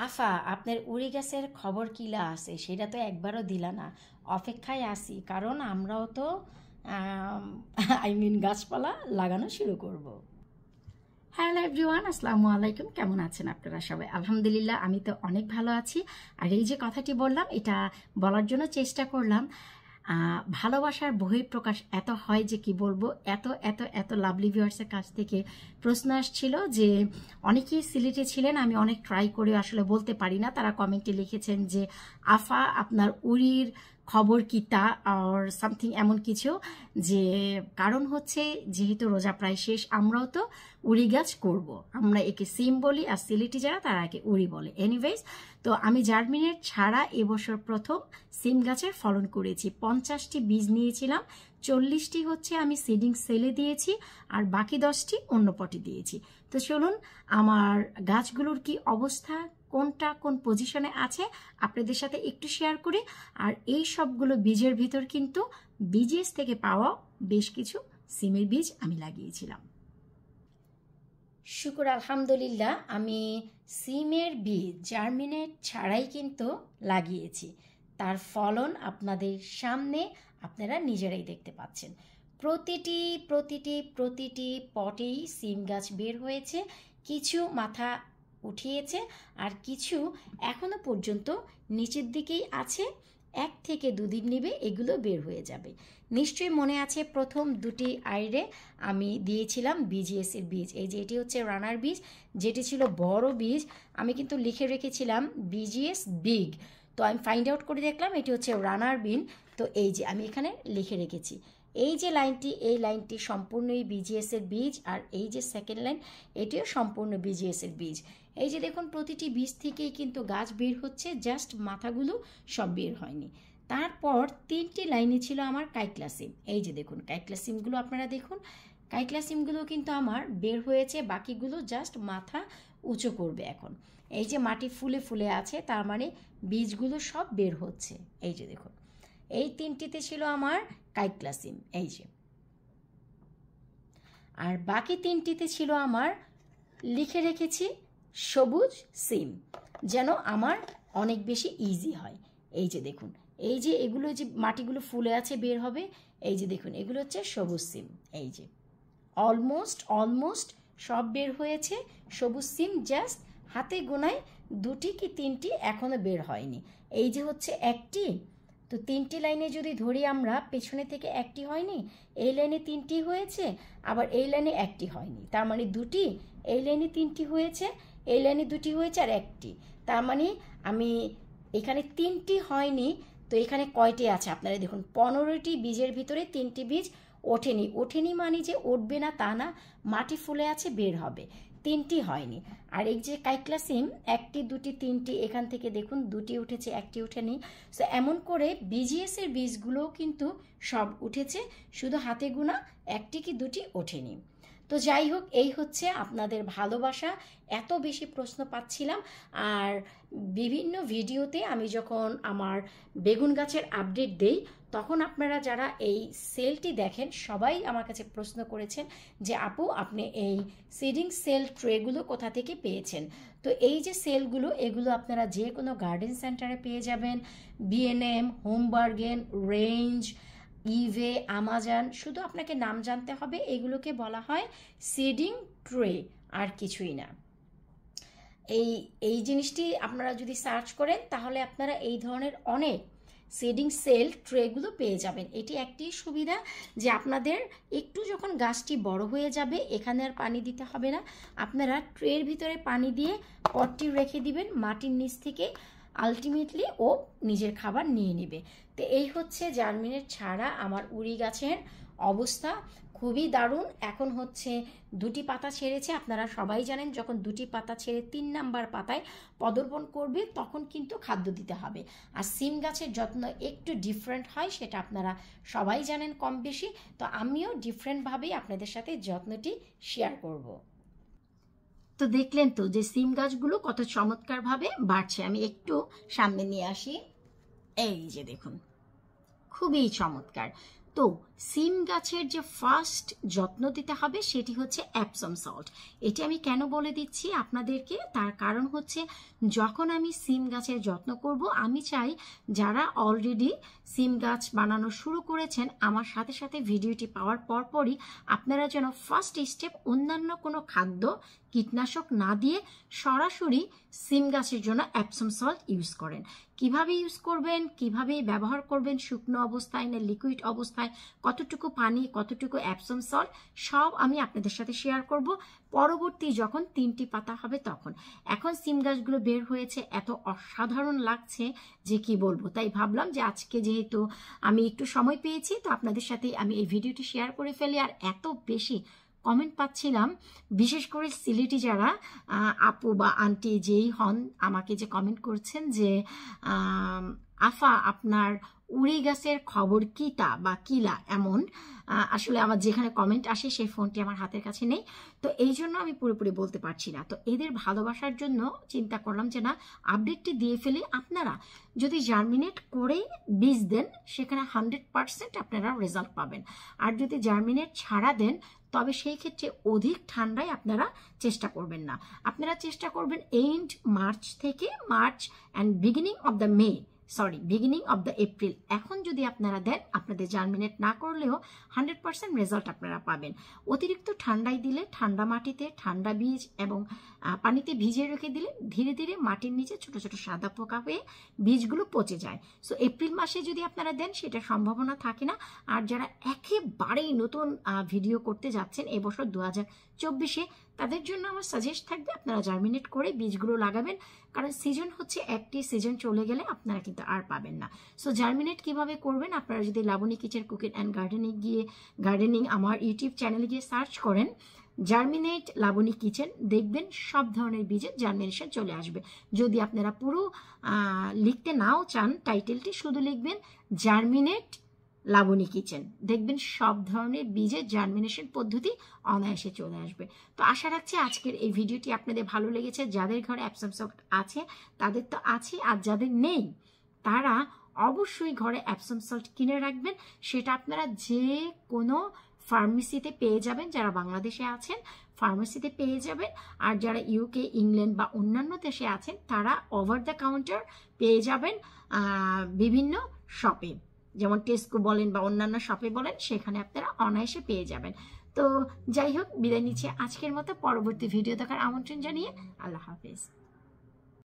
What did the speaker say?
আফা, আপনার উড়ি গাছের খবর কিলা আছে সেটা তো একবারও দিলা না। অপেক্ষায় আছি, কারণ আমরাও তো গাছপালা লাগানো শুরু করব। হ্যালো এভরিওয়ান, আসসালামু আলাইকুম। কেমন আছেন আপনারা সবাই? আলহামদুলিল্লাহ, আমি তো অনেক ভালো আছি। আর এই যে কথাটি বললাম, এটা বলার জন্য চেষ্টা করলাম। ভালোবাসার বহিঃপ্রকাশ এত হয় যে কি বলবো, এত এত এত লাভলি ভিউয়ার্সের কাছ থেকে প্রশ্ন আসছিল যে অনেকেই সিলেটে ছিলেন, আমি অনেক ট্রাই করে আসলে বলতে পারি না। তারা কমেন্টে লিখেছেন যে আফা, আপনার উড়ির খবর কি তা আর সামথিং এমন কিছু, যে কারণ হচ্ছে যেহেতু রোজা প্রায় শেষ, আমরাও তো উড়ি গাছ করব। আমরা একে সিম বলি, আর সিলেটি যারা তারা একে উড়ি বলে। এনিওয়েজ, তো আমি জার্মিনেট ছাড়া এবছর প্রথম সিম গাছের ফলন করেছি। 50টি বীজ নিয়েছিলাম, 40টি হচ্ছে আমি সিডিং সেলে দিয়েছি, আর বাকি 10টি অন্য পটে দিয়েছি। তো চলুন আমার গাছগুলোর কি অবস্থা, কোনটা কোন পজিশনে আছে আপনাদের সাথে একটু শেয়ার করি। আর এই সবগুলো বীজের ভিতর কিন্তু বিজিএস থেকে পাওয়া বেশ কিছু সিমের বীজ আমি লাগিয়েছিলাম। শুকুর আলহামদুলিল্লাহ, আমি সিমের বীজ জার্মিনেট ছাড়াই কিন্তু লাগিয়েছি। তার ফলন আপনাদের সামনে আপনারা নিজেরাই দেখতে পাচ্ছেন। প্রতিটি প্রতিটি প্রতিটি পটেই সিম গাছ বের হয়েছে, কিছু মাথা উঠিয়েছে, আর কিছু এখনো পর্যন্ত নিচের দিকেই আছে। 1 থেকে 2 দিন নেবে, এগুলো বের হয়ে যাবে। নিশ্চয়ই মনে আছে প্রথম দুটি আইরে আমি দিয়েছিলাম বিজিএস এর বীজ। এই যে এটি হচ্ছে রানার বীজ, যেটি ছিল বড় বীজ। আমি কিন্তু লিখে রেখেছিলাম বিজিএস বিগ, তো আমি ফাইন্ড আউট করে দেখলাম এটি হচ্ছে রানার বিন। তো এই যে আমি এখানে লিখে রেখেছি, এই যে লাইনটি, এই লাইনটি সম্পূর্ণই বিজিএস এর বীজ, আর এই যে সেকেন্ড লাইন এটিও সম্পূর্ণ বিজিএস এর বীজ। এই যে দেখুন, প্রতিটি বীজ থেকেই কিন্তু গাছ বের হচ্ছে, জাস্ট মাথাগুলো সব বের হয়নি। তারপর 3টি লাইনে ছিল আমার কাইক্লাসিম। এই যে দেখুন কাইক্লাসিমগুলো আপনারা দেখুন, কাইক্লাসিমগুলো কিন্তু আমার বের হয়েছে, বাকিগুলো জাস্ট মাথা উঁচু করবে এখন। এই যে মাটি ফুলে ফুলে আছে, তার মানে বীজগুলো সব বের হচ্ছে। এই যে দেখুন, এই 3টিতে ছিল আমার কাইক্লাসিম, এই যে। আর বাকি 3টিতে ছিল আমার, লিখে রেখেছি সবুজ সিম, যেন আমার অনেক বেশি ইজি হয়। এই যে দেখুন, এই যে এগুলো যে মাটিগুলো ফুলে আছে বের হবে, এই যে দেখুন এগুলো হচ্ছে সবুজ সিম। এই যে অলমোস্ট সব বের হয়েছে সবুজ সিম, জাস্ট হাতে গোনায় 2টি কি 3টি এখনো বের হয়নি। এই যে হচ্ছে একটি, তো 3টি লাইনে যদি ধরি আমরা, পেছনে থেকে একটি হয়নি, এই লাইনে 3টি হয়েছে, আবার এই লাইনে একটি হয়নি, তার মানে 2টি, এই লাইনে 3টি হয়েছে, এই লাইনে 2টি হয়েছে, আর একটি, তার মানে আমি এখানে 3টি হয়নি। তো এখানে কয়টি আছে আপনারা দেখুন, 15টি বীজের ভিতরে 3টি বীজ ওঠেনি মানে যে উঠবে না তা না, মাটি ফুলে আছে বের হবে, 3টি হয়নি। আর এই যে কাইক্লাসিম 1টি 2টি 3টি, এখান থেকে দেখুন 2টি উঠেছে, 1টি উঠেনি। সো এমন করে বিজিএস এর বীজগুলোও কিন্তু সব উঠেছে, শুধু হাতে গোনা 1টি কি 2টি ওঠেনি। তো যাই হোক, এই হচ্ছে আপনাদের ভালোবাসা। এত বেশি প্রশ্ন পাচ্ছিলাম, আর বিভিন্ন ভিডিওতে আমি যখন আমার বেগুন গাছের আপডেট দেই, তখন আপনারা যারা এই সেলটি দেখেন সবাই আমার কাছে প্রশ্ন করেছেন যে আপু, আপনি এই সিডিং সেল ট্রেগুলো কোথা থেকে পেয়েছেন। তো এই যে সেলগুলো, এগুলো আপনারা যে কোনো গার্ডেন সেন্টারে পেয়ে যাবেন, বিএনএম, হোমবার্গেন, রেঞ্জ, ইভে, আমাজন, শুধু আপনাকে নাম জানতে হবে। এগুলোকে বলা হয় সিডিং ট্রে, আর কিছুই না। এই জিনিসটি আপনারা যদি সার্চ করেন, তাহলে আপনারা এই ধরনের অনেক সিডিং সেল ট্রেগুলো পেয়ে যাবেন। এটি একটি সুবিধা যে আপনাদের একটু যখন গাছটি বড় হয়ে যাবে, এখানে আর পানি দিতে হবে না, আপনারা ট্রের ভিতরে পানি দিয়ে পটটি রেখে দিবেন, মাটির নিচ থেকে আলটিমেটলি ও নিজের খাবার নিয়ে নেবে। তো এই হচ্ছে জার্মিনেট ছাড়া আমার উড়ি গাছের অবস্থা, খুবই দারুণ। এখন হচ্ছে 2টি পাতা ছেড়েছে, আপনারা সবাই জানেন যখন 2টি পাতা ছেড়ে 3 নাম্বার পাতায় পদার্পণ করবে, তখন কিন্তু খাদ্য দিতে হবে। আর সিম গাছের যত্ন একটু ডিফারেন্ট হয়, সেটা আপনারা সবাই জানেন কম বেশি। তো আমিও ডিফারেন্টভাবেই আপনাদের সাথে যত্নটি শেয়ার করব। তো দেখলেন তো যে সিম গাছগুলো কত চমৎকারভাবে বাড়ছে। আমি একটু সামনে নিয়ে আসি, এই যে দেখুন, খুবই চমৎকার। তো সিম গাছের যে ফার্স্ট যত্ন দিতে হবে সেটি হচ্ছে অ্যাপসম সল্ট। এটি আমি কেন বলে দিচ্ছি আপনাদেরকে, তার কারণ হচ্ছে যখন আমি সিম গাছের যত্ন করব, আমি চাই যারা অলরেডি সিম গাছ বানানো শুরু করেছেন আমার সাথে সাথে ভিডিওটি পাওয়ার পরপরই আপনারা যেন ফার্স্ট স্টেপ অন্যান্য কোনো খাদ্য কীটনাশক না দিয়ে সরাসরি সিম গাছের জন্য অ্যাপসম সল্ট ইউজ করেন। কিভাবে ইউজ করবেন, কিভাবে ব্যবহার করবেন, শুকনো অবস্থায় না লিকুইড অবস্থায়, কতটুকু পানি, কতটুকু অ্যাপসম সল্ট, সব আমি আপনাদের সাথে শেয়ার করব পরবর্তী যখন 3টি পাতা হবে তখন। এখন সিম গাছগুলো বের হয়েছে, এত অসাধারণ লাগছে যে কি বলবো, তাই ভাবলাম যে আজকে যেহেতু আমি একটু সময় পেয়েছি তো আপনাদের সাথে আমি এই ভিডিওটি শেয়ার করে ফেলি। আর এত বেশি কমেন্ট পাচ্ছিলাম, বিশেষ করে সিলেটি যারা আপু বা আন্টি যেই হন আমাকে যে কমেন্ট করছেন যে আফা আপনার উড়ি গাছের খবর কিতা বা কিলা, এমন আসলে আমার যেখানে কমেন্ট আসে সেই ফোনটি আমার হাতের কাছে নেই, তো এই জন্য আমি পুরোপুরি বলতে পারছি না। তো এদের ভালোবাসার জন্য চিন্তা করলাম যে না, আপডেটটি দিয়ে ফেলি। আপনারা যদি জার্মিনেট করে বীজ দেন সেখানে 100% আপনারা রেজাল্ট পাবেন, আর যদি জার্মিনেট ছাড়া দেন তবে সেই ক্ষেত্রে অধিক ঠান্ডায় আপনারা চেষ্টা করবেন না। আপনারা চেষ্টা করবেন এন্ড মার্চ থেকে March and beginning of the April. এখন যদি আপনারা দেন আপনাদের জার্মিনেট না করলেও 100% রেজাল্ট আপনারা পাবেন। অতিরিক্ত ঠান্ডায় দিলে, ঠান্ডা মাটিতে ঠান্ডা বীজ এবং পানিতে ভিজিয়ে রেখে দিলে ধীরে ধীরে মাটির নিচে ছোট ছোট সাদা পোকা হয়ে বীজগুলো পচে যায়। সো এপ্রিল মাসে যদি আপনারা দেন সেটা সম্ভাবনা থাকে না। আর যারা একেবারেই নতুন ভিডিও করতে যাচ্ছেন এবছর 2024-এ, তাদের জন্য আমার সাজেস্ট থাকবে আপনারা জার্মিনেট করে বীজগুলো লাগাবেন, কারণ সিজন হচ্ছে একটি, সিজন চলে গেলে আপনারা কিন্তু আর পাবেন না। সো জার্মিনেট কিভাবে করবেন, আপনারা যদি Labani kitchen cooking and gardening আমার ইউটিউব চ্যানেলে গিয়ে সার্চ করেন জার্মিনেট লাবণী কিচেন, দেখবেন সব ধরনের বীজের জার্মিনেশন চলে আসবে। যদি আপনারা পুরো লিখতে নাও চান টাইটেলটি, শুধু লিখবেন জার্মিনেট লাবণী কিচেন, দেখবেন সব ধরনের বীজের জার্মিনেশন পদ্ধতি অনায়াসে চলে আসবে। তো আশা রাখছি আজকের এই ভিডিওটি আপনাদের ভালো লেগেছে। যাদের ঘরে অ্যাপসম সল্ট আছে তাদের তো আছে, আর যাদের নেই তারা অবশ্যই ঘরে অ্যাপসম সল্ট কিনে রাখবেন। সেটা আপনারা যে কোনো ফার্মেসিতে পেয়ে যাবেন, যারা বাংলাদেশে আছেন ফার্মেসিতে পেয়ে যাবেন, আর যারা ইউকে, ইংল্যান্ড বা অন্যান্য দেশে আছেন তারা ওভার দ্য কাউন্টার পেয়ে যাবেন বিভিন্ন শপে, যেমন টেস্কো বলেন বা অন্যান্য শপে বলেন, সেখানে আপনারা অনায়াসে পেয়ে যাবেন। তো যাই হোক, বিদায় নিচ্ছি আজকের মতো। পরবর্তী ভিডিও দেখার আমন্ত্রণ জানিয়ে আল্লাহ হাফেজ।